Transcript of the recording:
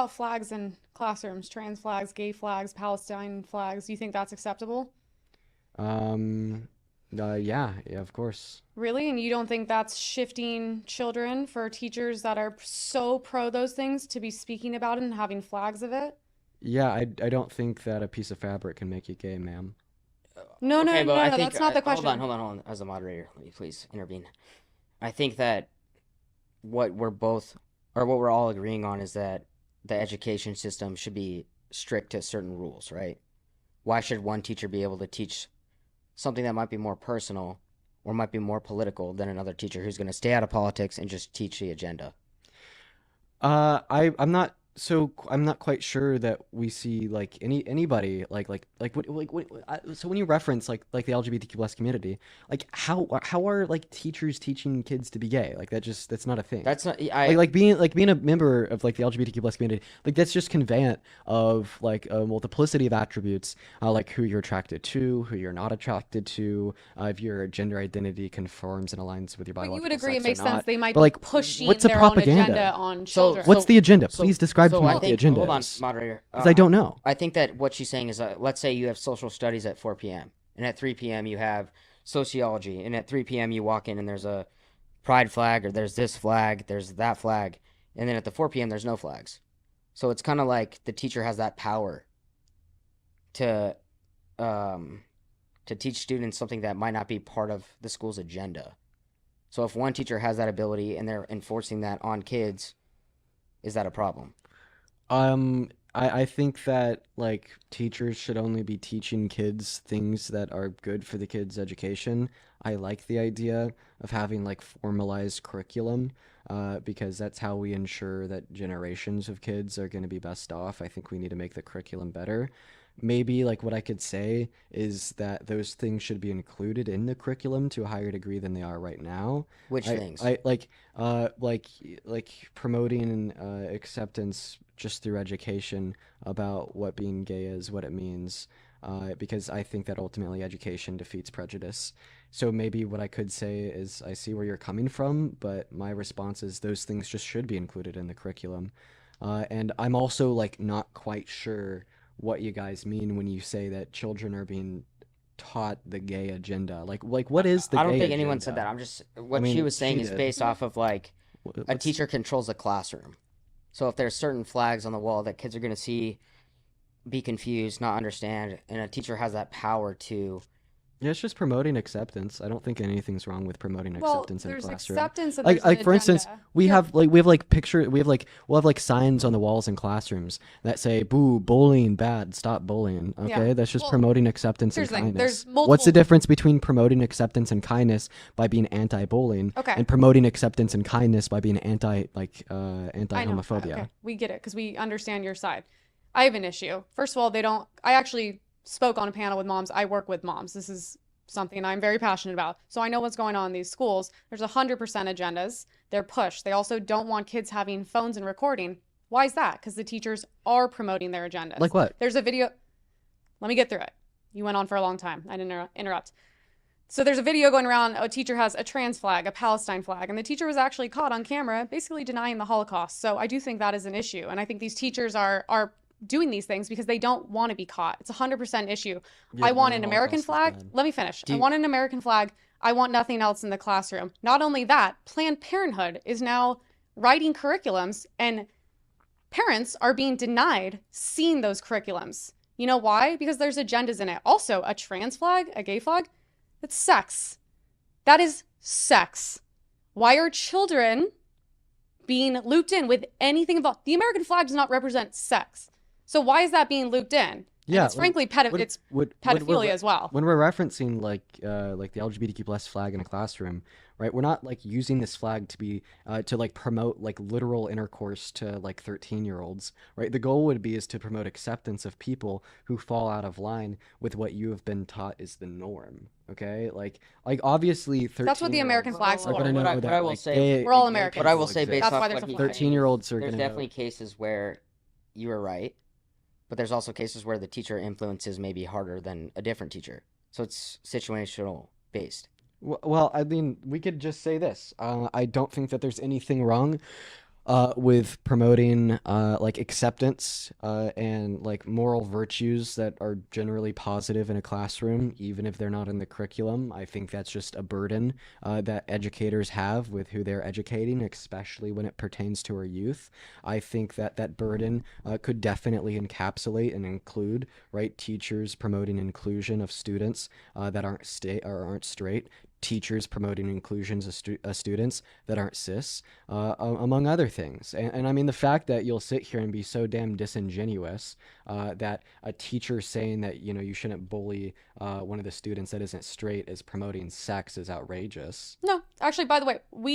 About flags in classrooms, trans flags, gay flags, Palestine flags, do you think that's acceptable? Um, yeah, yeah, of course. Really? And you don't think that's shifting children for teachers that are so pro those things to be speaking about it and having flags of it? Yeah, I don't think that a piece of fabric can make you gay, ma'am. No, no, Okay, no, but no, I no, think that's not the hold on, question. hold on, hold on. As a moderator, let me please intervene. I think that what we're both, or what we're all agreeing on, is that the education system should be strict to certain rules, right? Why should one teacher be able to teach something that might be more personal or might be more political than another teacher who's going to stay out of politics and just teach the agenda? I'm not quite sure that we see like anybody so when you reference like the LGBTQ plus community, like how are like teachers teaching kids to be gay? Like that's not a thing. That's not Like I. being a member of like the LGBTQ plus community, like that's just conveyant of like a multiplicity of attributes, like who you're attracted to, who you're not attracted to, if your gender identity conforms and aligns with your But you would biological agree it sex or makes sense not. they might But be like, pushing what's the their own propaganda? agenda on So children. What's so the agenda? so Please describe to so me I what the think agenda hold on, is, moderator. because I don't know. I think that what she's saying is, let's say you have social studies at 4 p.m. and at 3 p.m. you have sociology, and at 3 p.m. you walk in and there's a pride flag or there's this flag, there's that flag, and then at the 4 p.m. there's no flags. So it's kind of like the teacher has that power to um to teach students something that might not be part of the school's agenda. So if one teacher has that ability and they're enforcing that on kids, is that a problem? I think that like teachers should only be teaching kids things that are good for the kids' education. I like the idea of having like formalized curriculum, because that's how we ensure that generations of kids are going to be best off. I think we need to make the curriculum better. Maybe like what I could say is that those things should be included in the curriculum to a higher degree than they are right now. Which I things? I like like promoting acceptance just through education about what being gay is, what it means, because I think that ultimately education defeats prejudice. So maybe what I could say is I see where you're coming from, but my response is those things just should be included in the curriculum. And I'm also like not quite sure what you guys mean when you say that children are being taught the gay agenda. Like what is the I don't gay think anyone said that. agenda? I'm just I what she mean, was she saying is did. based off of like a What's teacher controls a classroom. So if there's certain flags on the wall that kids are going to see, be confused, not understand, and a teacher has that power to. Yeah, it's just promoting acceptance. I don't think anything's wrong with promoting Well, acceptance in a there's classroom. acceptance and there's an Like for instance, agenda. we Here, have we'll have like signs on the walls in classrooms that say "Boo, bullying bad, stop bullying." yeah. Okay, that's just Well, promoting acceptance and here's the thing. There's kindness. What's the multiple. difference between promoting acceptance and kindness by being anti-bullying Okay, and promoting acceptance and kindness by being I know. anti-homophobia? Okay, we get it because we understand your side. I have an issue. First of all, they don't. I actually spoke on a panel with moms. I work with moms. This is something I'm very passionate about. So I know what's going on in these schools. There's 100% agendas. They're pushed. They also don't want kids having phones and recording. Why is that? Because the teachers are promoting their agendas. Like what? There's a video. Let me get through it. You went on for a long time. I didn't interrupt. So there's a video going around. A teacher has a trans flag, a Palestine flag, and the teacher was actually caught on camera basically denying the Holocaust. So I do think that is an issue, and I think these teachers are doing these things because they don't want to be caught. It's a 100% issue. Yeah, I want denying an the American Holocaust is flag. bad. Let me finish. Do I you? want an American flag. I want nothing else in the classroom. Not only that, Planned Parenthood is now writing curriculums, and parents are being denied seeing those curriculums. You know why? Because there's agendas in it. Also, a trans flag, a gay flag, that's sex. That is sex. Why are children being looped in with anything about the American flag does not represent sex? So why is that being looped in? And Yeah, it's frankly it's what we're pedophilia as well. when we're referencing like the LGBTQ plus flag in a classroom, right? We're not like using this flag to be to like promote like literal intercourse to like 13-year-olds, right? The goal would be is to promote acceptance of people who fall out of line with what you have been taught is the norm. Okay, like obviously That's what the 13 year American olds flag's are What, gonna for. what I know what I that will like say We're all gay what I Americans. will people say based That's off why exist. there's what a he's flag. saying 13-year is olds are there's gonna know. definitely cases where you are right, but there's also cases where the teacher influences may be harder than a different teacher. So it's situational based. Well, I mean, we could just say this. I don't think that there's anything wrong With promoting like acceptance and like moral virtues that are generally positive in a classroom, even if they're not in the curriculum. I think that's just a burden that educators have with who they're educating, especially when it pertains to our youth. I think that that burden could definitely encapsulate and include, right, teachers promoting inclusion of students that aren't aren't straight. Teachers promoting inclusions of students that aren't cis, among other things. And I mean, the fact that you'll sit here and be so damn disingenuous that a teacher saying that, you know, you shouldn't bully one of the students that isn't straight is promoting sex is outrageous. No, actually, by the way, we